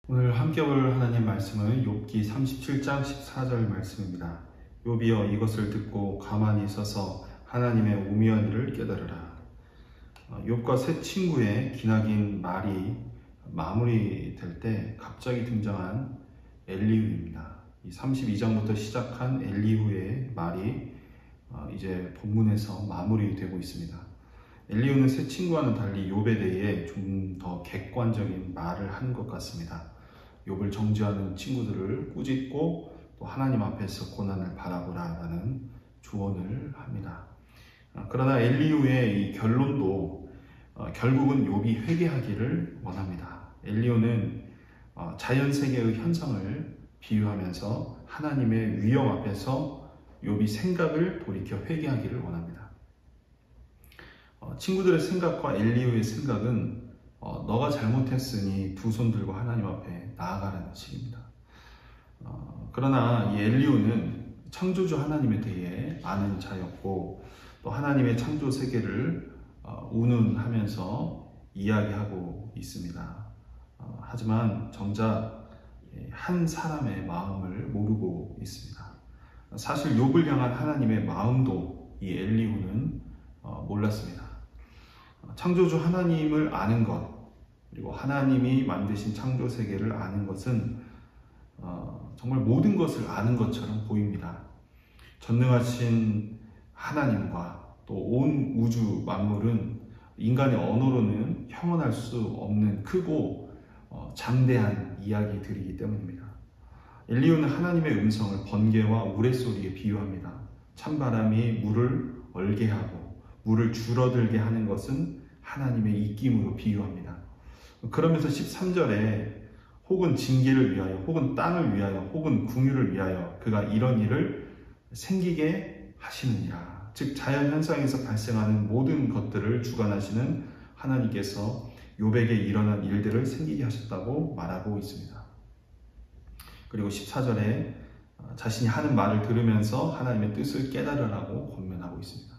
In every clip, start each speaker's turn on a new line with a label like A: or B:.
A: 오늘 함께 볼 하나님 말씀은 욥기 37장 14절 말씀입니다. 욥이여 이것을 듣고 가만히 서서 하나님의 오묘한 일을 깨달으라. 욥과 세 친구의 기나긴 말이 마무리될 때 갑자기 등장한 엘리후입니다. 이 32장부터 시작한 엘리후의 말이 이제 본문에서 마무리되고 있습니다. 엘리후는 세 친구와는 달리 욥에 대해 좀 더 객관적인 말을 한 것 같습니다. 욥을 정죄하는 친구들을 꾸짖고 또 하나님 앞에서 고난을 바라보라 라는 조언을 합니다. 그러나 엘리후의 이 결론도 결국은 욥이 회개하기를 원합니다. 엘리후는 자연세계의 현상을 비유하면서 하나님의 위엄 앞에서 욥이 생각을 돌이켜 회개하기를 원합니다. 친구들의 생각과 엘리후의 생각은 너가 잘못했으니 두 손 들고 하나님 앞에 나아가라는 식입니다. 그러나 이 엘리후는 창조주 하나님에 대해 아는 자였고 또 하나님의 창조 세계를 운운하면서 이야기하고 있습니다. 하지만 정작 한 사람의 마음을 모르고 있습니다. 사실 욥을 향한 하나님의 마음도 이 엘리후는 몰랐습니다. 창조주 하나님을 아는 것, 그리고 하나님이 만드신 창조 세계를 아는 것은 정말 모든 것을 아는 것처럼 보입니다. 전능하신 하나님과 또 온 우주 만물은 인간의 언어로는 형언할 수 없는 크고 장대한 이야기들이기 때문입니다. 엘리후는 하나님의 음성을 번개와 우레소리에 비유합니다. 찬바람이 물을 얼게 하고 물을 줄어들게 하는 것은 하나님의 입김으로 비유합니다. 그러면서 13절에 혹은 징계를 위하여 혹은 땅을 위하여 혹은 궁유를 위하여 그가 이런 일을 생기게 하시느니라. 즉 자연현상에서 발생하는 모든 것들을 주관하시는 하나님께서 욥에게 일어난 일들을 생기게 하셨다고 말하고 있습니다. 그리고 14절에 자신이 하는 말을 들으면서 하나님의 뜻을 깨달으라고 권면하고 있습니다.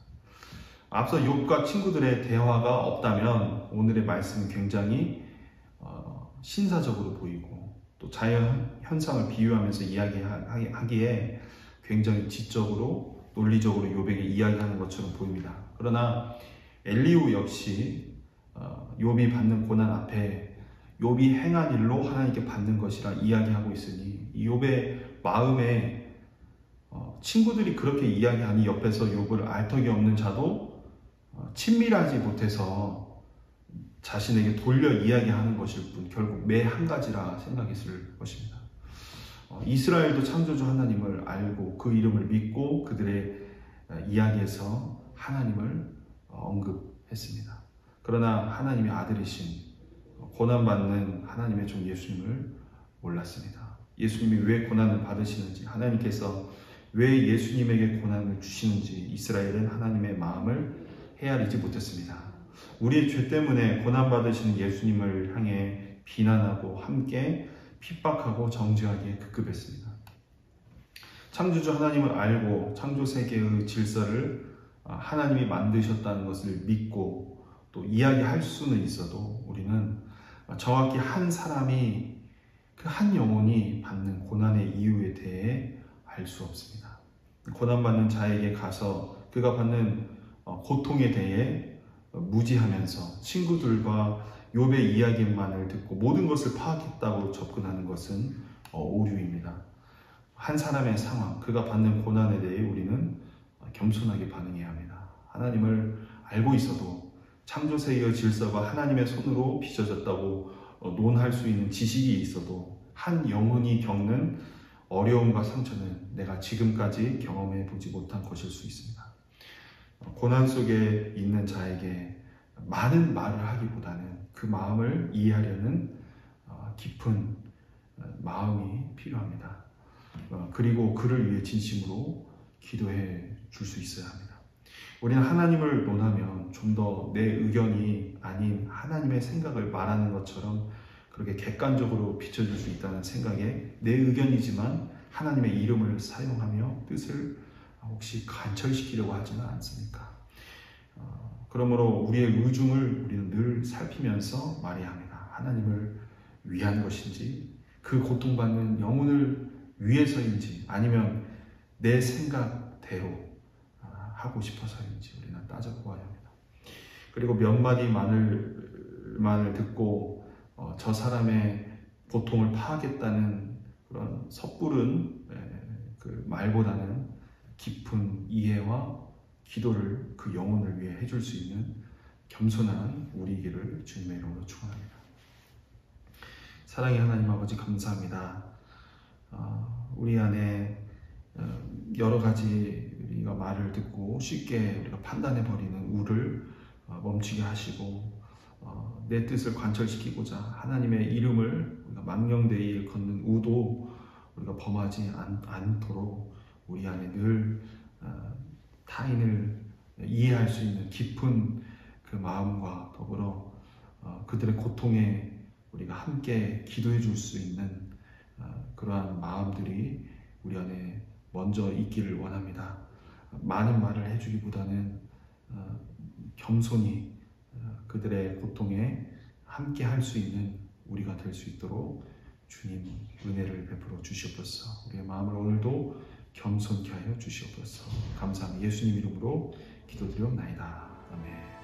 A: 앞서 욥과 친구들의 대화가 없다면 오늘의 말씀은 굉장히 신사적으로 보이고 또 자연 현상을 비유하면서 이야기하기에 굉장히 지적으로 논리적으로 욥에게 이야기하는 것처럼 보입니다. 그러나 엘리후 역시 욥이 받는 고난 앞에 욥이 행한 일로 하나님께 받는 것이라 이야기하고 있으니 이 욥의 마음에 친구들이 그렇게 이야기하니 옆에서 욥을 알 턱이 없는 자도 친밀하지 못해서 자신에게 돌려 이야기하는 것일 뿐 결국 매 한 가지라 생각했을 것입니다. 이스라엘도 창조주 하나님을 알고 그 이름을 믿고 그들의 이야기에서 하나님을 언급했습니다. 그러나 하나님의 아들이신 고난받는 하나님의 종 예수님을 몰랐습니다. 예수님이 왜 고난을 받으시는지, 하나님께서 왜 예수님에게 고난을 주시는지 이스라엘은 하나님의 마음을 헤아리지 못했습니다. 우리의 죄 때문에 고난받으시는 예수님을 향해 비난하고 함께 핍박하고 정죄하기에 급급했습니다. 창조주 하나님을 알고 창조세계의 질서를 하나님이 만드셨다는 것을 믿고 또 이야기할 수는 있어도 우리는 정확히 한 사람이 그 한 영혼이 받는 고난의 이유에 대해 알 수 없습니다. 고난받는 자에게 가서 그가 받는 고통에 대해 무지하면서 친구들과 욥의 이야기만을 듣고 모든 것을 파악했다고 접근하는 것은 오류입니다. 한 사람의 상황, 그가 받는 고난에 대해 우리는 겸손하게 반응해야 합니다. 하나님을 알고 있어도 창조세계의 질서가 하나님의 손으로 빚어졌다고 논할 수 있는 지식이 있어도 한 영혼이 겪는 어려움과 상처는 내가 지금까지 경험해 보지 못한 것일 수 있습니다. 고난 속에 있는 자에게 많은 말을 하기보다는 그 마음을 이해하려는 깊은 마음이 필요합니다. 그리고 그를 위해 진심으로 기도해 줄 수 있어야 합니다. 우리는 하나님을 논하면 좀 더 내 의견이 아닌 하나님의 생각을 말하는 것처럼 그렇게 객관적으로 비춰줄 수 있다는 생각에 내 의견이지만 하나님의 이름을 사용하며 뜻을 혹시 관철시키려고 하지는 않습니까? 그러므로 우리의 의중을 우리는 늘 살피면서 말해야 합니다. 하나님을 위한 것인지 그 고통받는 영혼을 위해서인지 아니면 내 생각대로 하고 싶어서인지 우리는 따져보아야 합니다. 그리고 몇 마디 말을 듣고 저 사람의 고통을 파하겠다는 그런 섣부른 그 말보다는 깊은 이해와 기도를 그 영혼을 위해 해줄 수 있는 겸손한 우리이기를 주님의 이름으로 축원합니다. 사랑의 하나님 아버지 감사합니다. 우리 안에 여러 가지 우리가 말을 듣고 쉽게 우리가 판단해버리는 우를 멈추게 하시고 내 뜻을 관철시키고자 하나님의 이름을 우리가 망령되이 걷는 우도 우리가 범하지 않도록 우리 안에 늘 타인을 이해할 수 있는 깊은 그 마음과 더불어 그들의 고통에 우리가 함께 기도해 줄 수 있는 그러한 마음들이 우리 안에 먼저 있기를 원합니다. 많은 말을 해주기보다는 겸손히 그들의 고통에 함께 할 수 있는 우리가 될 수 있도록 주님 은혜를 베풀어 주시옵소서. 우리의 마음을 오늘도 겸손케 하여 주시옵소서. 감사합니다. 예수님 이름으로 기도드리옵나이다. 아멘.